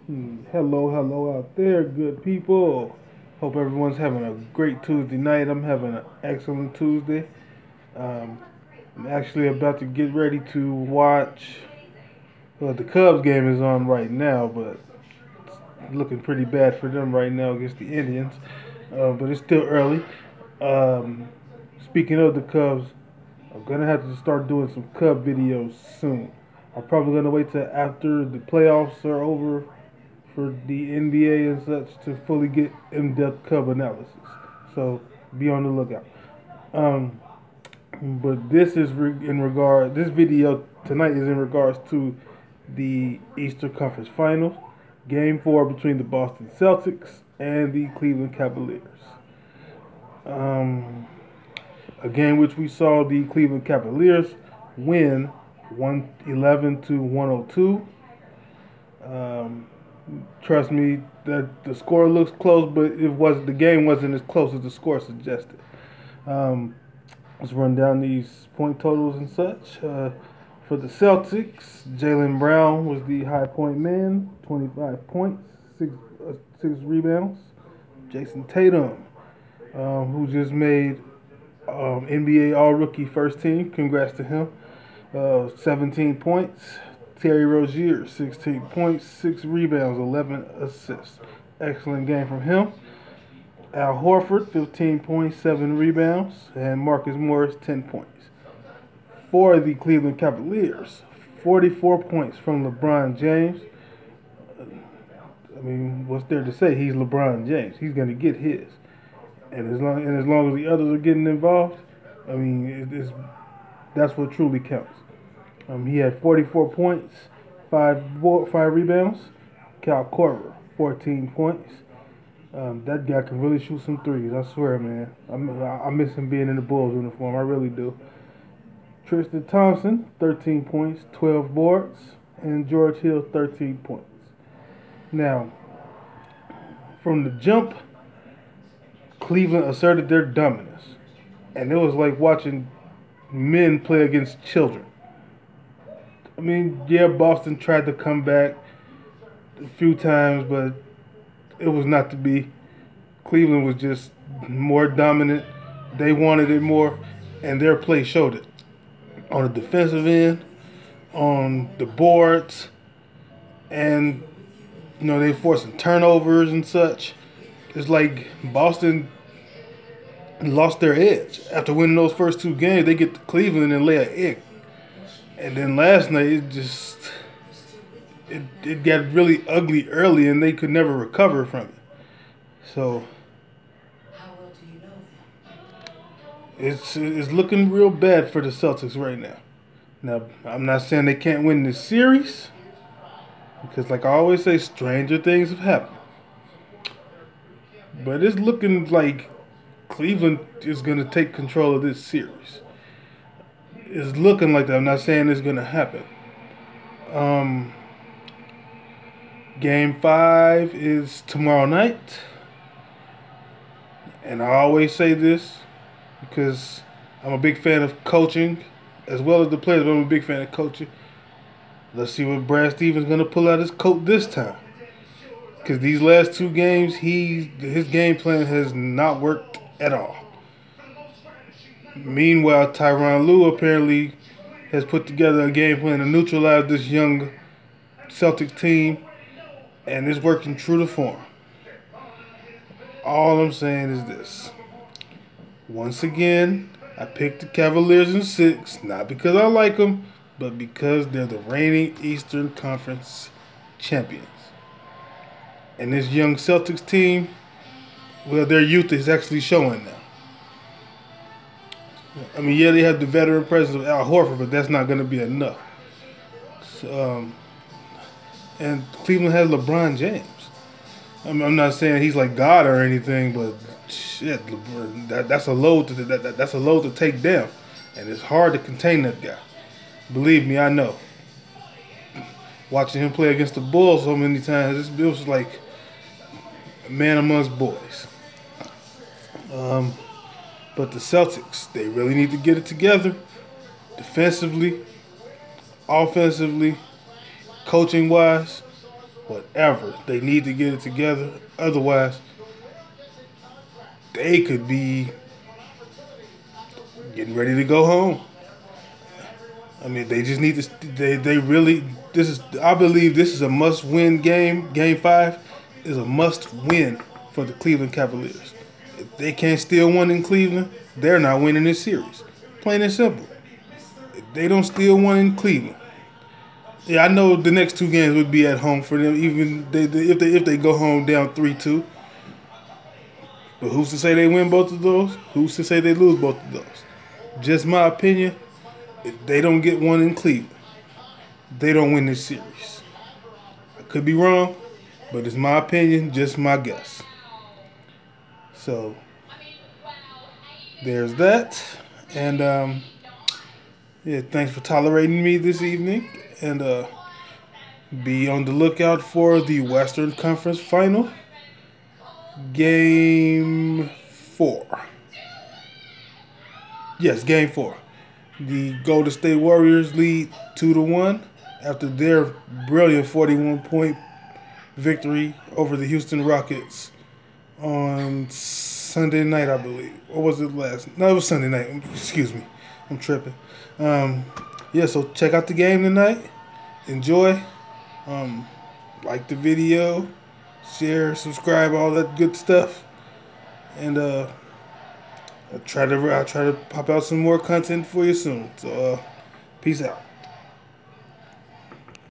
Hello, hello out there, good people. Hope everyone's having a great Tuesday night. I'm having an excellent Tuesday. Um, I'm actually about to get ready to watch. Well, the Cubs game is on right now, but it's looking pretty bad for them right now against the Indians. But it's still early. Um, Speaking of the Cubs, I'm gonna have to start doing some Cub videos soon. I'm probably gonna wait till after the playoffs are over for the NBA and such to fully get in-depth Cub analysis. So be on the lookout. Um, but this is in regard. This video tonight is in regards to the Eastern Conference Finals, Game 4 between the Boston Celtics and the Cleveland Cavaliers. Um, a game which we saw the Cleveland Cavaliers win 111 to 102. Um, Trust me, that the score looks close, but the game wasn't as close as the score suggested. Um, let's run down these point totals and such. For the Celtics, Jaylen Brown was the high point man, 25 points, six rebounds. Jason Tatum, who just made NBA All Rookie First Team, congrats to him. 17 points. Terry Rozier, 16 points, 6 rebounds, 11 assists. Excellent game from him. Al Horford, 15 points, 7 rebounds. And Marcus Morris, 10 points. For the Cleveland Cavaliers, 44 points from LeBron James. I mean, what's there to say? He's LeBron James. He's going to get his. And as long as the others are getting involved, I mean, that's what truly counts. He had 44 points, five rebounds. Cal Korver, 14 points. That guy can really shoot some threes. I swear, man. I miss him being in the Bulls uniform. I really do. Tristan Thompson, 13 points, 12 boards, and George Hill, 13 points. Now, from the jump, Cleveland asserted their dominance, and it was like watching men play against children. I mean, yeah, Boston tried to come back a few times, but it was not to be. Cleveland was just more dominant. They wanted it more, and their play showed it. On the defensive end, on the boards, and they forcing turnovers and such. It's like Boston lost their edge after winning those first two games. They get to Cleveland and lay an egg. And then last night, it got really ugly early, and they could never recover from it. So it's looking real bad for the Celtics right now. Now, I'm not saying they can't win this series, because like I always say, stranger things have happened. But it's looking like Cleveland is going to take control of this series. It's looking like that. I'm not saying it's going to happen. Game 5 is tomorrow night. And I always say this because I'm a big fan of coaching as well as the players, but I'm a big fan of coaching. Let's see what Brad Stevens is going to pull out his coat this time. Because these last two games, his game plan has not worked at all. Meanwhile, Tyronn Lue apparently has put together a game plan to neutralize this young Celtic team, and it's working true to form. All I'm saying is this. Once again, I picked the Cavaliers in 6, not because I like them, but because they're the reigning Eastern Conference champions. And this young Celtics team, well, their youth is actually showing now. I mean, yeah, they have the veteran presence of Al Horford, but that's not going to be enough. So, and Cleveland has LeBron James. I'm not saying he's like God or anything, but shit, that's a load that's a load to take down, and it's hard to contain that guy. Believe me, I know. Watching him play against the Bulls so many times, it was like a man amongst boys. But the Celtics, they really need to get it together, defensively, offensively, coaching wise. whatever. They need to get it together. Otherwise, they could be getting ready to go home. I mean, they just need to. They really. This is. I believe this is a must-win game. Game 5 is a must-win for the Cleveland Cavaliers. If they can't steal one in Cleveland, they're not winning this series. Plain and simple. If they don't steal one in Cleveland, yeah, I know the next 2 games would be at home for them. Even if they go home down 3-2. But who's to say they win both of those? Who's to say they lose both of those? Just my opinion. If they don't get one in Cleveland, they don't win this series. I could be wrong, but it's my opinion, just my guess. So there's that. And yeah, thanks for tolerating me this evening. And be on the lookout for the Western Conference Final. Game 4. Yes, Game 4. The Golden State Warriors lead 2-1 after their brilliant 41-point victory over the Houston Rockets on Sunday night, I believe. Or was it last? No, it was Sunday night. Excuse me. I'm tripping. Yeah, so check out the game tonight. Enjoy. Like the video. Share, subscribe, all that good stuff. And I'll try to pop out some more content for you soon. So peace out.